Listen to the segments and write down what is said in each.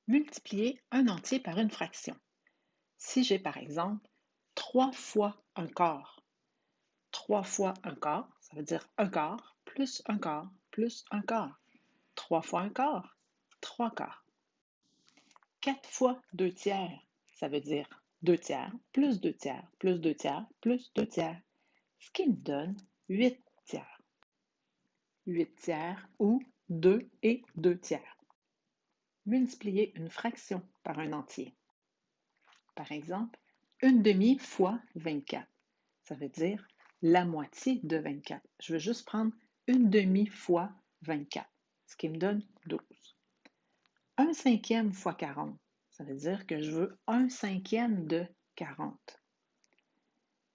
Multiplier un entier par une fraction. Si j'ai par exemple 3 fois un quart, 3 fois un quart, ça veut dire un quart plus un quart plus un quart. 3 fois un quart, 3 quarts. 4 fois 2 tiers, ça veut dire 2 tiers plus 2 tiers plus 2 tiers plus 2 tiers, ce qui me donne 8 tiers. 8 tiers ou 2 et 2 tiers. Multiplier une fraction par un entier. Par exemple, une demi fois 24. Ça veut dire la moitié de 24. Je veux juste prendre une demi fois 24, ce qui me donne 12. Un cinquième fois 40. Ça veut dire que je veux un cinquième de 40.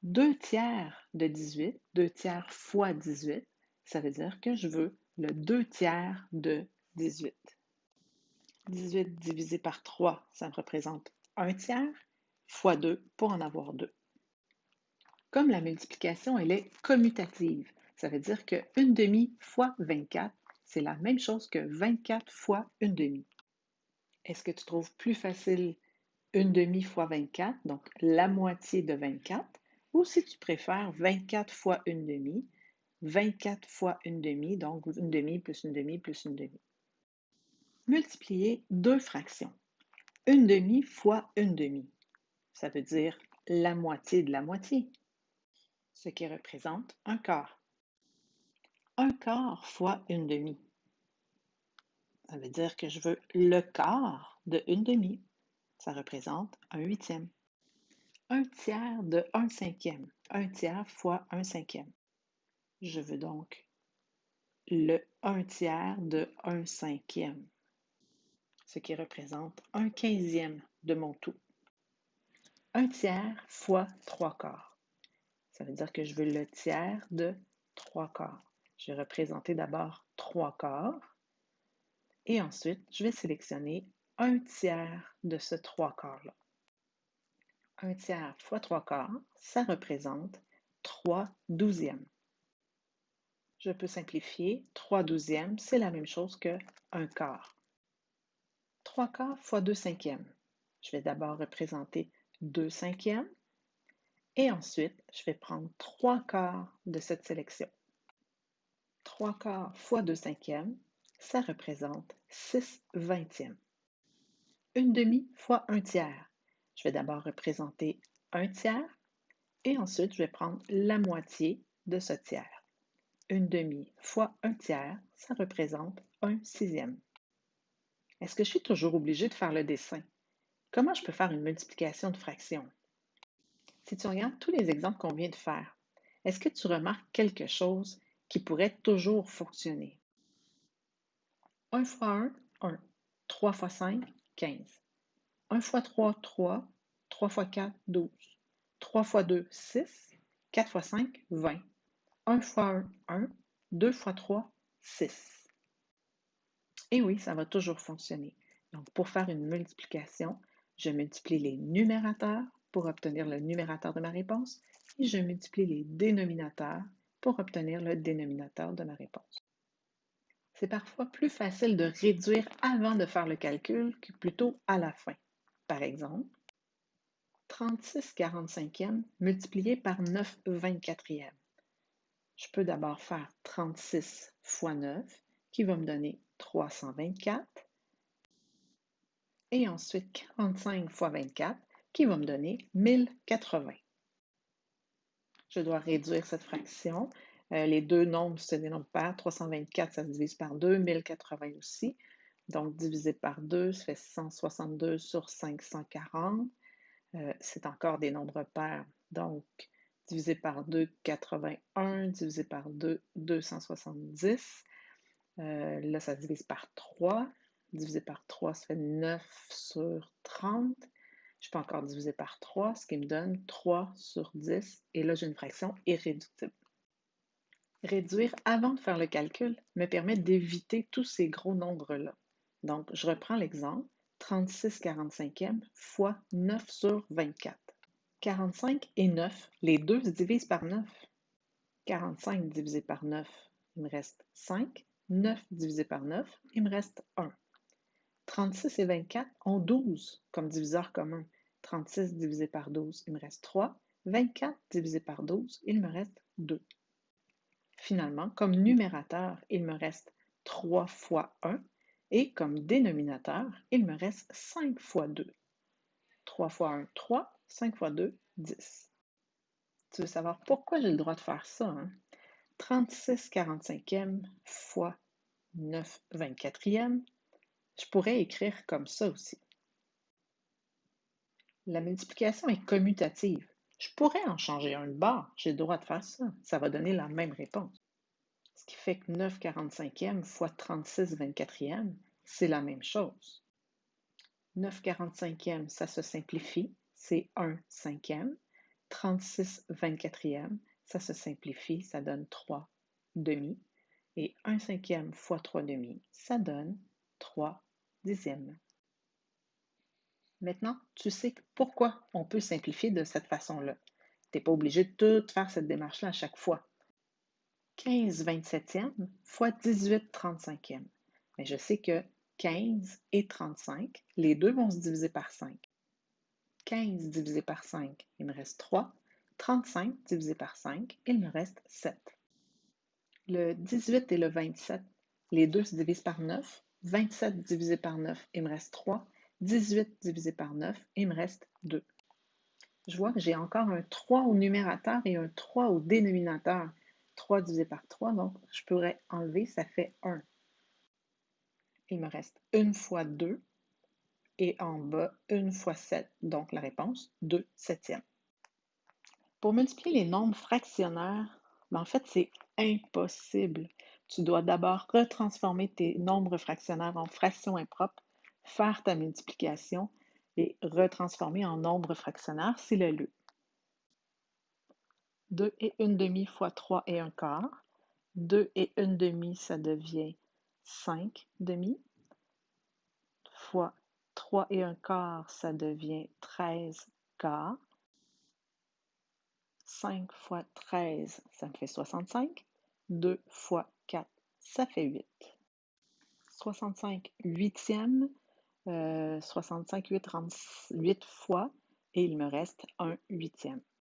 2 tiers de 18, 2 tiers fois 18, ça veut dire que je veux le 2 tiers de 18. 18 divisé par 3, ça me représente 1 tiers, fois 2 pour en avoir 2. Comme la multiplication, elle est commutative, ça veut dire que 1 demi fois 24, c'est la même chose que 24 fois 1 demi. Est-ce que tu trouves plus facile 1 demi fois 24, donc la moitié de 24, ou si tu préfères 24 fois 1 demi, 24 fois 1 demi, donc 1 demi plus 1 demi plus 1 demi. Multiplier deux fractions. 1 demi fois 1 demi, ça veut dire la moitié de la moitié, ce qui représente un quart. Un quart fois 1 demi, ça veut dire que je veux le quart de 1 demi, ça représente un huitième. Un tiers de 1 cinquième, un tiers fois 1 cinquième. Je veux donc le 1 tiers de 1 cinquième, ce qui représente un quinzième de mon tout. Un tiers fois 3 quarts. Ça veut dire que je veux le tiers de 3 quarts. Je vais représenter d'abord 3 quarts et ensuite je vais sélectionner un tiers de ce 3 quarts-là. Un tiers fois 3 quarts, ça représente 3 douzièmes. Je peux simplifier. 3 douzièmes, c'est la même chose que 1 quart. 3 quarts fois 2 cinquièmes. Je vais d'abord représenter 2 cinquièmes et ensuite, je vais prendre 3 quarts de cette sélection. 3 quarts fois 2 cinquièmes, ça représente 6 vingtièmes. 1 demi fois 1 tiers. Je vais d'abord représenter 1 tiers et ensuite, je vais prendre la moitié de ce tiers. 1 demi fois 1 tiers, ça représente 1 sixième. Est-ce que je suis toujours obligée de faire le dessin? Comment je peux faire une multiplication de fractions? Si tu regardes tous les exemples qu'on vient de faire, est-ce que tu remarques quelque chose qui pourrait toujours fonctionner? 1 fois 1, 1. 3 fois 5, 15. 1 fois 3, 3. 3 fois 4, 12. 3 fois 2, 6. 4 fois 5, 20. 1 fois 1, 1. 2 fois 3, 6. Et oui, ça va toujours fonctionner. Donc, pour faire une multiplication, je multiplie les numérateurs pour obtenir le numérateur de ma réponse et je multiplie les dénominateurs pour obtenir le dénominateur de ma réponse. C'est parfois plus facile de réduire avant de faire le calcul que plutôt à la fin. Par exemple, 36 45e multiplié par 9 24e. Je peux d'abord faire 36 fois 9 qui va me donner 324 et ensuite 45 fois 24 qui va me donner 1080. Je dois réduire cette fraction. Les deux nombres se dénombrent par 324, ça se divise par 2, 1080 aussi. Donc, divisé par 2, ça fait 162 sur 540. C'est encore des nombres pairs. Donc, divisé par 2, 81, divisé par 2, 270. Là, ça se divise par 3. Divisé par 3, ça fait 9 sur 30. Je peux encore diviser par 3, ce qui me donne 3 sur 10. Et là, j'ai une fraction irréductible. Réduire avant de faire le calcul me permet d'éviter tous ces gros nombres-là. Donc, je reprends l'exemple. 36 45e fois 9 sur 24. 45 et 9, les deux se divisent par 9. 45 divisé par 9, il me reste 5. 9 divisé par 9, il me reste 1. 36 et 24 ont 12 comme diviseur commun. 36 divisé par 12, il me reste 3. 24 divisé par 12, il me reste 2. Finalement, comme numérateur, il me reste 3 fois 1 et comme dénominateur, il me reste 5 fois 2. 3 fois 1, 3, 5 fois 2, 10. Tu veux savoir pourquoi j'ai le droit de faire ça, hein? 36 45e fois 9 24e, je pourrais écrire comme ça aussi. La multiplication est commutative. Je pourrais en changer un de bord, j'ai le droit de faire ça. Ça va donner la même réponse. Ce qui fait que 9 45e fois 36 24e, c'est la même chose. 9 45e, ça se simplifie, c'est 1 cinquième. 36 24e, ça se simplifie, ça donne 3 demi. Et 1 cinquième fois 3 demi, ça donne 3 dixièmes. Maintenant, tu sais pourquoi on peut simplifier de cette façon-là. Tu n'es pas obligé de tout faire cette démarche-là à chaque fois. 15 27e fois 18 35e. Mais je sais que 15 et 35, les deux vont se diviser par 5. 15 divisé par 5, il me reste 3. 35 divisé par 5, il me reste 7. Le 18 et le 27, les deux se divisent par 9. 27 divisé par 9, il me reste 3. 18 divisé par 9, il me reste 2. Je vois que j'ai encore un 3 au numérateur et un 3 au dénominateur. 3 divisé par 3, donc je pourrais enlever, ça fait 1. Il me reste 1 fois 2 et en bas 1 fois 7, donc la réponse 2 septièmes. Pour multiplier les nombres fractionnaires, en fait, c'est impossible. Tu dois d'abord retransformer tes nombres fractionnaires en fractions impropres, faire ta multiplication et retransformer en nombres fractionnaires si le lieu. 2 et 1 demi fois 3 et 1 quart. 2 et 1 demi, ça devient 5 demi. Fois 3 et 1 quart, ça devient 13 quarts. 5 fois 13, ça me fait 65. 2 fois 4, ça fait 8. 65 huitièmes, 65 8 fois, et il me reste 1 huitième.